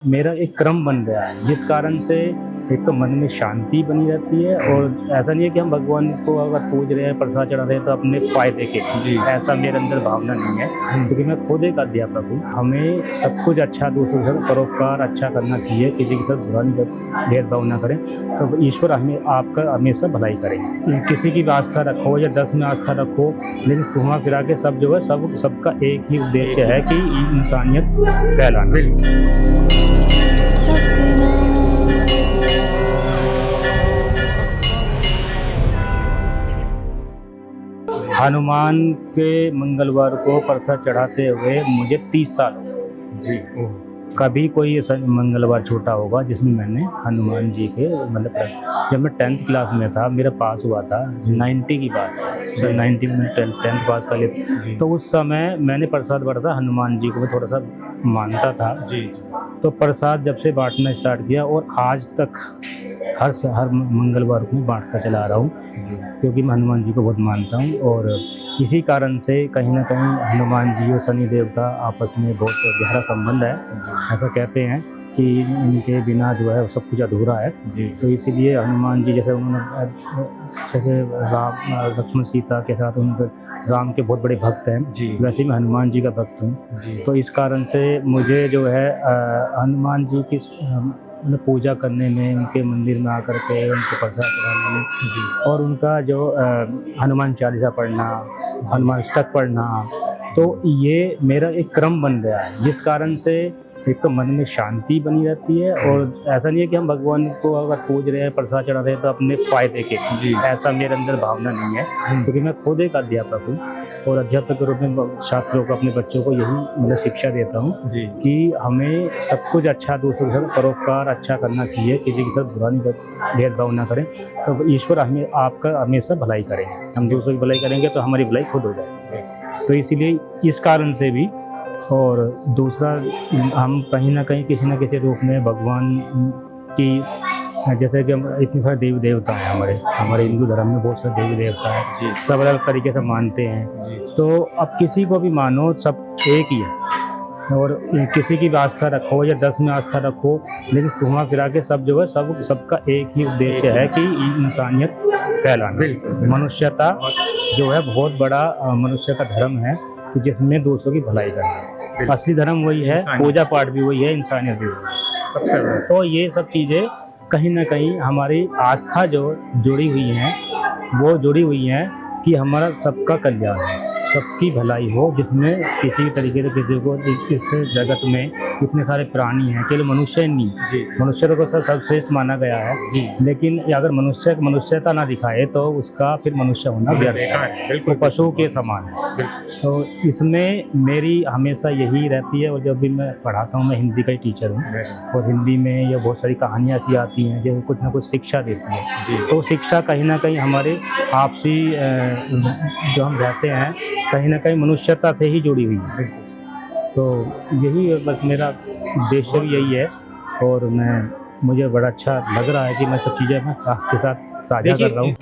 मेरा एक क्रम बन गया है जिस कारण से एक तो मन में शांति बनी रहती है और ऐसा नहीं है कि हम भगवान को अगर पूज रहे हैं प्रसाद चढ़ा रहे हैं तो अपने फायदे के लिए, ऐसा मेरे अंदर भावना नहीं है क्योंकि मैं खुद एक अध्यापक हूँ। हमें सब कुछ अच्छा दूसरों के साथ परोपकार अच्छा करना चाहिए, किसी के साथ बुरा नहीं भेदभाव ना करें, तो ईश्वर हमें आपका हमेशा भलाई करे। किसी की भी आस्था रखो या 10 में आस्था रखो, लेकिन घुमा फिरा के सब जो है सबका एक ही उद्देश्य है कि इंसानियत फैलाना। हनुमान के मंगलवार को प्रसाद चढ़ाते हुए मुझे 30 साल हो गए। जी। कभी कोई ऐसा मंगलवार छोटा होगा जिसमें मैंने हनुमान जी के मतलब जब मैं 10th क्लास में था, मेरा पास हुआ था 90 की बात है, सर 90 में 10th पास कर लिए, तो उस समय मैंने प्रसाद बांटा था। हनुमान जी को मैं थोड़ा सा मानता था जी। तो प्रसाद जब से बांटना स्टार्ट किया और आज तक हर मंगलवार को मैं बांटता चला आ रहा हूँ क्योंकि मैं हनुमान जी को बहुत मानता हूँ। और इसी कारण से कहीं ना कहीं हनुमान जी और शनि देव का आपस में बहुत गहरा संबंध है। ऐसा कहते हैं कि इनके बिना जो है सब कुछ अधूरा है। तो इसीलिए हनुमान जी जैसे राम लक्ष्मण सीता के साथ उनके राम के बहुत बड़े भक्त हैं, वैसे मैं हनुमान जी का भक्त हूँ। तो इस कारण से मुझे जो है हनुमान जी की पूजा करने में, उनके मंदिर में आकर के उनको प्रसाद चढ़ाने में और उनका जो हनुमान चालीसा पढ़ना, हनुमान अष्टक पढ़ना, तो ये मेरा एक क्रम बन गया है जिस कारण से एक तो मन में शांति बनी रहती है और ऐसा नहीं है कि हम भगवान को अगर पूज रहे हैं प्रसाद चढ़ा रहे हैं तो अपने फायदे के लिए, ऐसा मेरे अंदर भावना नहीं है क्योंकि मैं खुद एक अध्यापक हूँ और अध्यापक के रूप में छात्रों को, अपने बच्चों को यही मतलब शिक्षा देता हूँ कि हमें सब कुछ अच्छा दूसरों के साथ परोपकार अच्छा करना चाहिए, किसी के साथ बुरा नहीं भेदभाव ना करें, तो ईश्वर हमें आपका हमेशा भलाई करे। हम दूसरों की भलाई करेंगे तो हमारी भलाई खुद हो जाएगी। तो इसीलिए इस कारण से भी, और दूसरा हम कहीं ना कहीं किसी न किसी रूप में भगवान की, जैसे कि हम इतने सारे देवी देवता हैं हमारे हिंदू धर्म में बहुत सारे देवी देवता हैं, सब अलग तरीके से मानते हैं। तो अब किसी को भी मानो, सब एक ही है और किसी की भी आस्था रखो या 10 में आस्था रखो, लेकिन घुमा फिरा के सब जो है सबका एक ही उद्देश्य है कि इंसानियत फैलाना। मनुष्यता जो है बहुत बड़ा मनुष्य का धर्म है कि जिसमें दूसरों की भलाई करना। असली धर्म वही है, पूजा पाठ भी वही है, इंसानियत भी वही है सबसे बड़ा। तो ये सब चीज़ें कहीं ना कहीं हमारी आस्था जो जुड़ी हुई हैं वो जुड़ी हुई हैं कि हमारा सबका कल्याण है, सबकी भलाई हो, जिसमें किसी तरीके से किसी को इस जगत में इतने सारे प्राणी हैं, केवल मनुष्य नहीं, मनुष्य को सर्वश्रेष्ठ माना गया है, लेकिन अगर मनुष्यता ना दिखाए तो उसका फिर मनुष्य होना व्यर्थ है, बिल्कुल पशु के समान है। तो इसमें मेरी हमेशा यही रहती है और जब भी मैं पढ़ाता हूँ, मैं हिंदी का ही टीचर हूँ और हिंदी में ये बहुत सारी कहानियाँ ऐसी आती हैं जो कुछ ना कुछ शिक्षा देती है। तो शिक्षा कहीं ना कहीं हमारे आपसी जो हम रहते हैं कहीं ना कहीं मनुष्यता से ही जुड़ी हुई है। तो यही बस मेरा उद्देश्य भी यही है और मुझे बड़ा अच्छा लग रहा है कि मैं सब चीज़ें मैं आपके साथ साझा कर रहा हूँ।